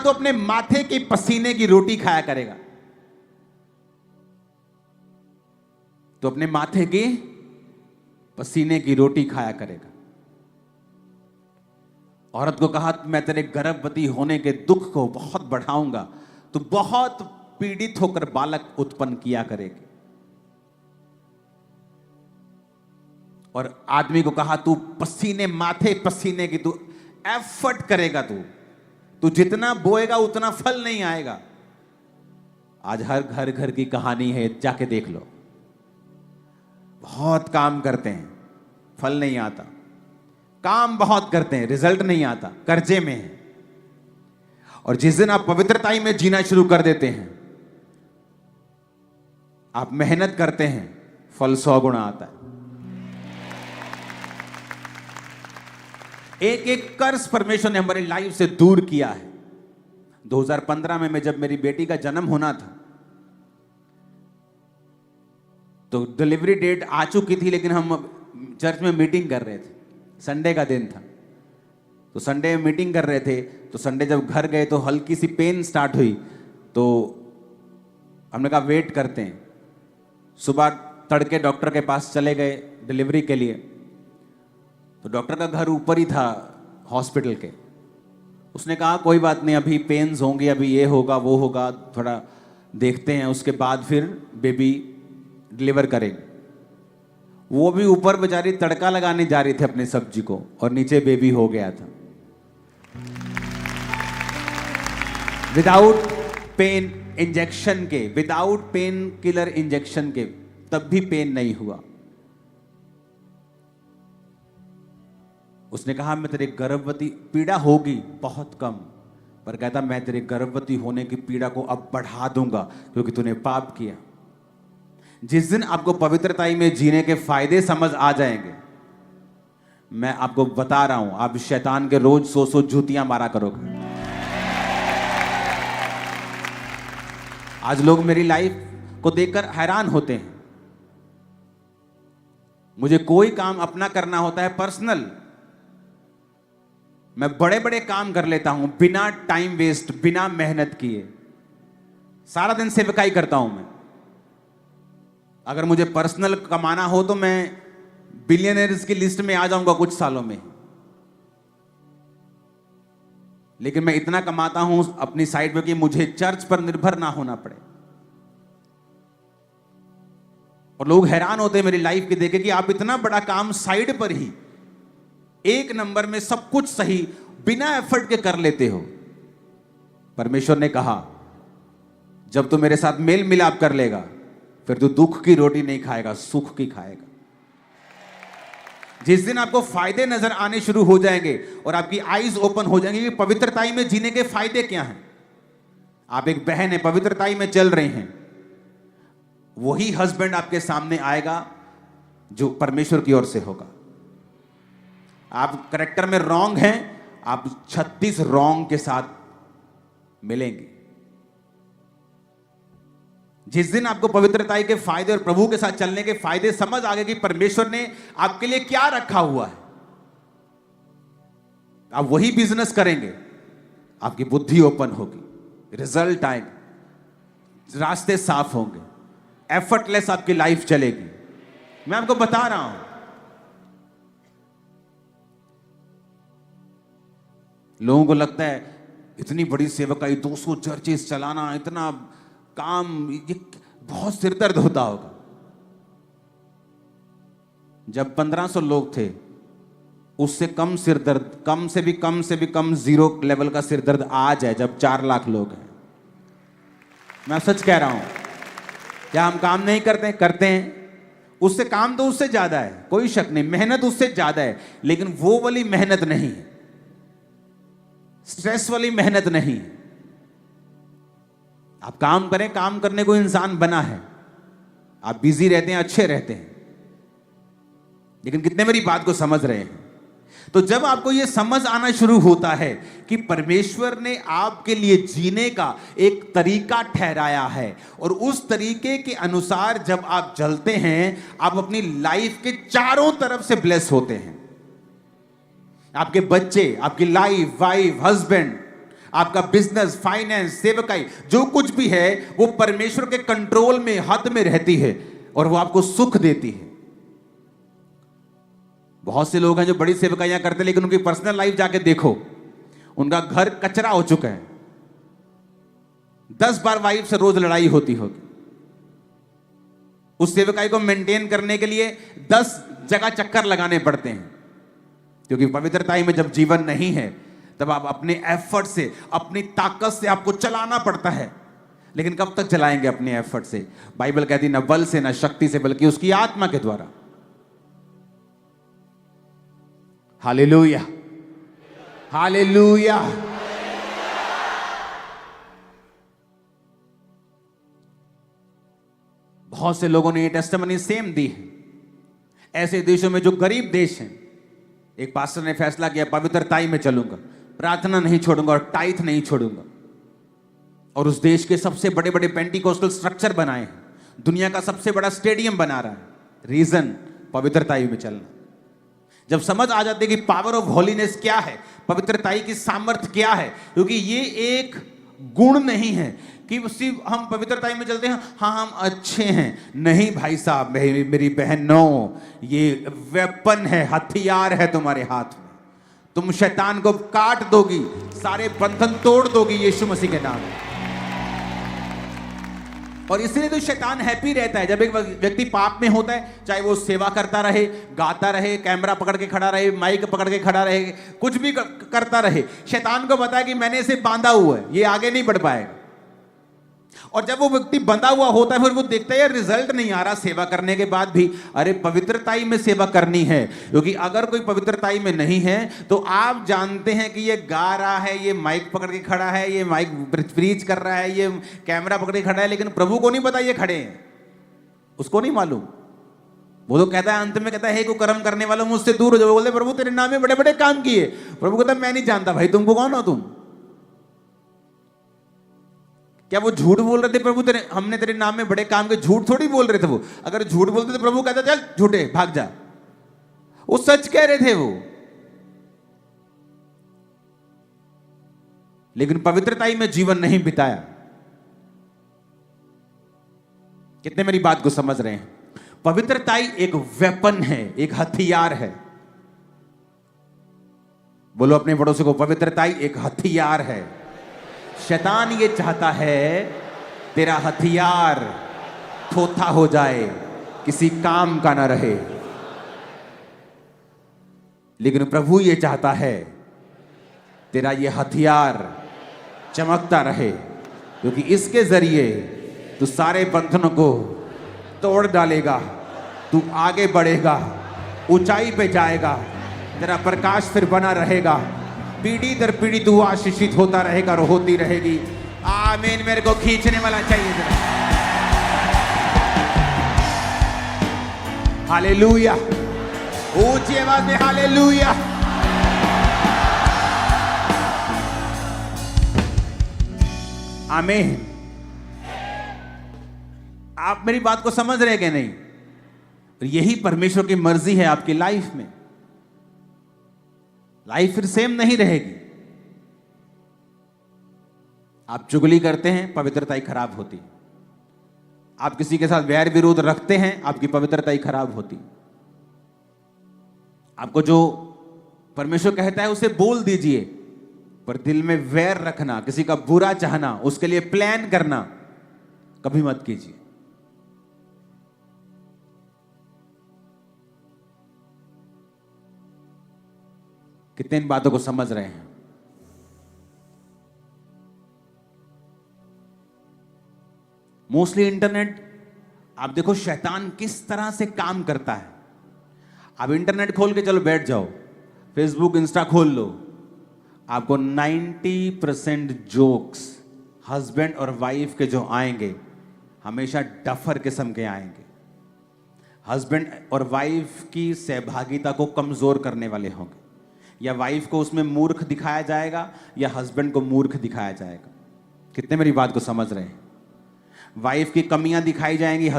तो अपने माथे की पसीने की रोटी खाया करेगा। तो अपने माथे की पसीने की रोटी खाया करेगा। औरत को कहा मैं तेरे गर्भवती होने के दुख को बहुत बढ़ाऊंगा, तो बहुत पीड़ित होकर बालक उत्पन्न किया करेगी। और आदमी को कहा तू पसीने माथे पसीने की तू एफर्ट करेगा, तू जितना बोएगा उतना फल नहीं आएगा। आज हर घर घर की कहानी है, जाके देख लो। बहुत काम करते हैं, फल नहीं आता। काम बहुत करते हैं, रिजल्ट नहीं आता, कर्जे में है। और जिस दिन आप पवित्रताई में जीना शुरू कर देते हैं, आप मेहनत करते हैं, फल 100 गुना आता है। एक एक कर्ज परमेश्वर ने हमारी लाइफ से दूर किया है। 2015 में जब मेरी बेटी का जन्म होना था, तो डिलीवरी डेट आ चुकी थी, लेकिन हम चर्च में मीटिंग कर रहे थे। संडे का दिन था, तो संडे में मीटिंग कर रहे थे। तो संडे जब घर गए तो हल्की सी पेन स्टार्ट हुई, तो हमने कहा वेट करते हैं। सुबह तड़के डॉक्टर के पास चले गए डिलीवरी के लिए। तो डॉक्टर का घर ऊपर ही था हॉस्पिटल के। उसने कहा कोई बात नहीं, अभी पेन्स होंगे, अभी ये होगा वो होगा, थोड़ा देखते हैं, उसके बाद फिर बेबी डिलीवर करेंगे। वो भी ऊपर बेचारी तड़का लगाने जा रही थी अपनी सब्जी को, और नीचे बेबी हो गया था विदाउट पेन इंजेक्शन के, विदाउट पेन किलर इंजेक्शन के, तब भी पेन नहीं हुआ। उसने कहा मैं तेरे गर्भवती, पीड़ा होगी बहुत कम, पर कहता मैं तेरे गर्भवती होने की पीड़ा को अब बढ़ा दूंगा क्योंकि तूने पाप किया। जिस दिन आपको पवित्रताई में जीने के फायदे समझ आ जाएंगे, मैं आपको बता रहा हूं, आप शैतान के रोज 100 जूतियां मारा करोगे। आज लोग मेरी लाइफ को देखकर हैरान होते हैं। मुझे कोई काम अपना करना होता है पर्सनल, मैं बड़े बड़े काम कर लेता हूं बिना टाइम वेस्ट, बिना मेहनत किए। सारा दिन सेवकाई करता हूं मैं। अगर मुझे पर्सनल कमाना हो तो मैं बिलियनर्स की लिस्ट में आ जाऊंगा कुछ सालों में। लेकिन मैं इतना कमाता हूं अपनी साइड पे कि मुझे चर्च पर निर्भर ना होना पड़े। और लोग हैरान होते हैं मेरी लाइफ के देखे कि आप इतना बड़ा काम साइड पर ही एक नंबर में सब कुछ सही बिना एफर्ट के कर लेते हो। परमेश्वर ने कहा जब तू मेरे साथ मेल मिलाप कर लेगा, फिर तू दुख की रोटी नहीं खाएगा, सुख की खाएगा। जिस दिन आपको फायदे नजर आने शुरू हो जाएंगे और आपकी आईज ओपन हो जाएंगी कि पवित्रताई में जीने के फायदे क्या हैं। आप एक बहन है, पवित्रताई में चल रहे हैं, वही हस्बैंड आपके सामने आएगा जो परमेश्वर की ओर से होगा। आप करेक्टर में रॉन्ग हैं, आप 36 रॉन्ग के साथ मिलेंगे। जिस दिन आपको पवित्रताई के फायदे और प्रभु के साथ चलने के फायदे समझ आ गए कि परमेश्वर ने आपके लिए क्या रखा हुआ है, आप वही बिजनेस करेंगे। आपकी बुद्धि ओपन होगी, रिजल्ट आएंगे, रास्ते साफ होंगे, एफर्टलेस आपकी लाइफ चलेगी। मैं आपको बता रहा हूं, लोगों को लगता है इतनी बड़ी सेवकाई, 200 चर्चेस चलाना, इतना काम, ये बहुत सिरदर्द होता होगा। जब 1500 लोग थे, उससे कम सिरदर्द, कम से भी कम 0 लेवल का सिरदर्द आज है जब 4 लाख लोग हैं। मैं सच कह रहा हूं। क्या हम काम नहीं करते? करते हैं। उससे काम तो उससे ज्यादा है, कोई शक नहीं, मेहनत उससे ज्यादा है, लेकिन वो वाली मेहनत नहीं है, स्ट्रेस वाली मेहनत नहीं। आप काम करें, काम करने को इंसान बना है, आप बिजी रहते हैं, अच्छे रहते हैं, लेकिन कितने मेरी बात को समझ रहे हैं? तो जब आपको यह समझ आना शुरू होता है कि परमेश्वर ने आपके लिए जीने का एक तरीका ठहराया है और उस तरीके के अनुसार जब आप चलते हैं, आप अपनी लाइफ के चारों तरफ से ब्लेस होते हैं। आपके बच्चे, आपकी लाइफ, वाइफ, हस्बैंड, आपका बिजनेस, फाइनेंस, सेवकाई, जो कुछ भी है वो परमेश्वर के कंट्रोल में, हाथ में रहती है और वो आपको सुख देती है। बहुत से लोग हैं जो बड़ी सेवकाइयां करते हैं, लेकिन उनकी पर्सनल लाइफ जाके देखो, उनका घर कचरा हो चुका है। 10 बार वाइफ से रोज लड़ाई होती होगी। उस सेवकाई को मेंटेन करने के लिए 10 जगह चक्कर लगाने पड़ते हैं, क्योंकि पवित्रताई में जब जीवन नहीं है तब आप अपने एफर्ट से, अपनी ताकत से आपको चलाना पड़ता है। लेकिन कब तक चलाएंगे अपने एफर्ट से? बाइबल कहती ना बल से, ना शक्ति से, बल्कि उसकी आत्मा के द्वारा। Hallelujah, hallelujah. बहुत से लोगों ने ये टेस्टिमनी सेम दी है। ऐसे देशों में जो गरीब देश हैं, एक पास्टर ने फैसला किया पवित्रताई में चलूंगा, प्रार्थना नहीं छोड़ूंगा और टाइथ नहीं छोड़ूंगा, और उस देश के सबसे बड़े बड़े पेंटिकोस्टल स्ट्रक्चर बनाए हैं, दुनिया का सबसे बड़ा स्टेडियम बना रहा है। रीजन पवित्रताई में चलना। जब समझ आ जाती है कि पावर ऑफ होलीनेस क्या है, पवित्रताई की सामर्थ्य क्या है, क्योंकि ये एक गुण नहीं है कि सिर्फ हम पवित्रताई में चलते हैं, हाँ हम अच्छे हैं। नहीं भाई साहब, मेरी बहनों, ये वेपन है, हथियार है तुम्हारे हाथ में। तुम शैतान को काट दोगी, सारे बंधन तोड़ दोगी यीशु मसीह के नाम में। और इसलिए तो शैतान हैप्पी रहता है जब एक व्यक्ति पाप में होता है, चाहे वो सेवा करता रहे, गाता रहे, कैमरा पकड़ के खड़ा रहे, माइक पकड़ के खड़ा रहे, कुछ भी करता रहे। शैतान को पता है कि मैंने इसे बांधा हुआ है, ये आगे नहीं बढ़ पाएगा। और जब वो व्यक्ति बंधा हुआ होता है, फिर वो देखता है यार रिजल्ट नहीं आ रहा सेवा करने के बाद भी। अरे पवित्रताई में सेवा करनी है, क्योंकि अगर कोई पवित्रताई में नहीं है तो आप जानते हैं कि ये गा रहा है, ये माइक पकड़ के खड़ा है, ये माइक प्रीच कर रहा है, ये कैमरा पकड़ के खड़ा है, लेकिन प्रभु को नहीं पता ये खड़े हैं, उसको नहीं मालूम। वो तो कहता है, अंत में कहता है, हे कुकर्म करने वालों मुझसे दूर हो जाओ। बोलते प्रभु तेरे नाम में बड़े बड़े काम किए। प्रभु कहता मैं नहीं जानता भाई, तुमको कौन हो तुम? क्या वो झूठ बोल रहे थे प्रभु हमने तेरे नाम में बड़े काम के? झूठ थोड़ी बोल रहे थे वो। अगर झूठ बोलते तो प्रभु कहता चल झूठे भाग जा। वो सच कह रहे थे वो। लेकिन पवित्रताई में जीवन नहीं बिताया। कितने मेरी बात को समझ रहे हैं? पवित्रताई एक वेपन है, एक हथियार है। बोलो अपने पड़ोसी को, पवित्रताई एक हथियार है। शैतान ये चाहता है तेरा हथियार थोथा हो जाए, किसी काम का ना रहे। लेकिन प्रभु ये चाहता है तेरा ये हथियार चमकता रहे, क्योंकि इसके जरिए तू सारे बंधनों को तोड़ डालेगा, तू आगे बढ़ेगा, ऊंचाई पे जाएगा, तेरा प्रकाश फिर बना रहेगा, पीढ़ी दर पीढ़ी तू आशीषित होता रहेगा और होती रहेगी। आमीन। मेरे को खींचने वाला चाहिए जरा। हालेलुया, ऊंची आवाज में हालेलुया। आमीन। आप मेरी बात को समझ रहे कि नहीं? यही परमेश्वर की मर्जी है आपकी लाइफ में। लाइफ फिर सेम नहीं रहेगी। आप चुगली करते हैं, पवित्रताई खराब होती। आप किसी के साथ वैर विरोध रखते हैं, आपकी पवित्रताई खराब होती। आपको जो परमेश्वर कहता है उसे बोल दीजिए, पर दिल में वैर रखना, किसी का बुरा चाहना, उसके लिए प्लान करना कभी मत कीजिए। कितने इन बातों को समझ रहे हैं? मोस्टली इंटरनेट, आप देखो शैतान किस तरह से काम करता है। आप इंटरनेट खोल के चलो बैठ जाओ, फेसबुक इंस्टा खोल लो, आपको 90% जोक्स हस्बैंड और वाइफ के जो आएंगे हमेशा डफर किस्म के आएंगे। हस्बैंड और वाइफ की सहभागिता को कमजोर करने वाले होंगे। या वाइफ को उसमें मूर्ख दिखाया जाएगा या हस्बैंड को मूर्ख दिखाया जाएगा। कितने मेरी बात को समझ रहे हैं? वाइफ की कमियां दिखाई जाएंगी,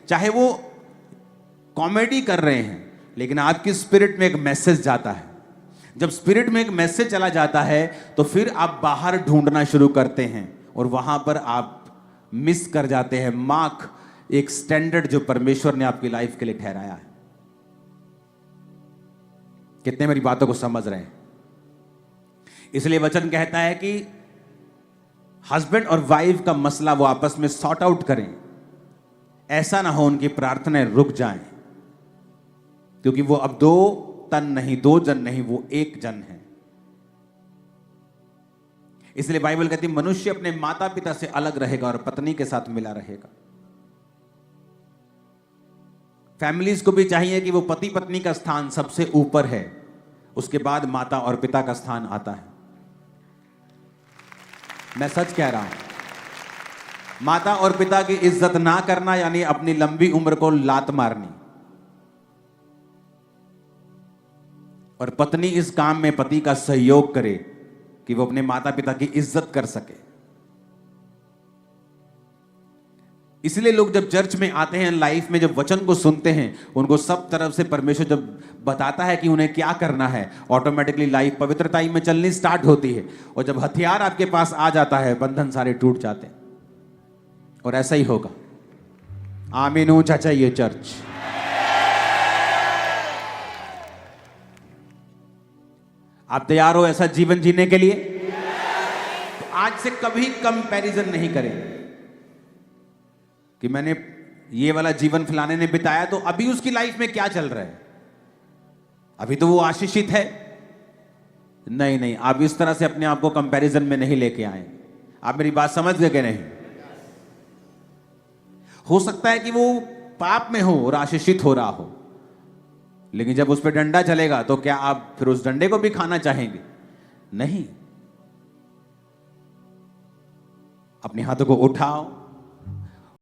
चाहे वो कॉमेडी कर रहे हैं, लेकिन आपकी स्पिरिट में एक मैसेज जाता है। जब स्पिरिट में एक मैसेज चला जाता है तो फिर आप बाहर ढूंढना शुरू करते हैं और वहां पर आप मिस कर जाते हैं मार्क, एक स्टैंडर्ड जो परमेश्वर ने आपकी लाइफ के लिए ठहराया है। कितने मेरी बातों को समझ रहे हैं? इसलिए वचन कहता है कि हस्बैंड और वाइफ का मसला वो आपस में सॉर्ट आउट करें, ऐसा ना हो उनकी प्रार्थनाएं रुक जाएं, क्योंकि वो अब 2 तन नहीं, 2 जन नहीं, वो 1 जन है। इसलिए बाइबल कहती है मनुष्य अपने माता पिता से अलग रहेगा और पत्नी के साथ मिला रहेगा। फैमिलीज को भी चाहिए कि वो पति पत्नी का स्थान सबसे ऊपर है, उसके बाद माता और पिता का स्थान आता है। मैं सच कह रहा हूं। माता और पिता की इज्जत ना करना यानी अपनी लंबी उम्र को लात मारनी, और पत्नी इस काम में पति का सहयोग करे कि वो अपने माता पिता की इज्जत कर सके। इसलिए लोग जब चर्च में आते हैं, लाइफ में जब वचन को सुनते हैं, उनको सब तरफ से परमेश्वर जब बताता है कि उन्हें क्या करना है, ऑटोमेटिकली लाइफ पवित्रता में चलनी स्टार्ट होती है। और जब हथियार आपके पास आ जाता है, बंधन सारे टूट जाते हैं। और ऐसा ही होगा। आमीन ऊंचा चाहिए चर्च। आप तैयार हो ऐसा जीवन जीने के लिए? तो आज से कभी कंपैरिजन नहीं करें कि मैंने ये वाला जीवन फलाने ने बिताया तो अभी उसकी लाइफ में क्या चल रहा है, अभी तो वो आशीषित है। नहीं नहीं, आप इस तरह से अपने आप को कंपैरिजन में नहीं लेके आए। आप मेरी बात समझ गए कि नहीं? हो सकता है कि वो पाप में हो और आशीषित हो रहा हो, लेकिन जब उस पर डंडा चलेगा तो क्या आप फिर उस डंडे को भी खाना चाहेंगे? नहीं। अपने हाथों को उठाओ,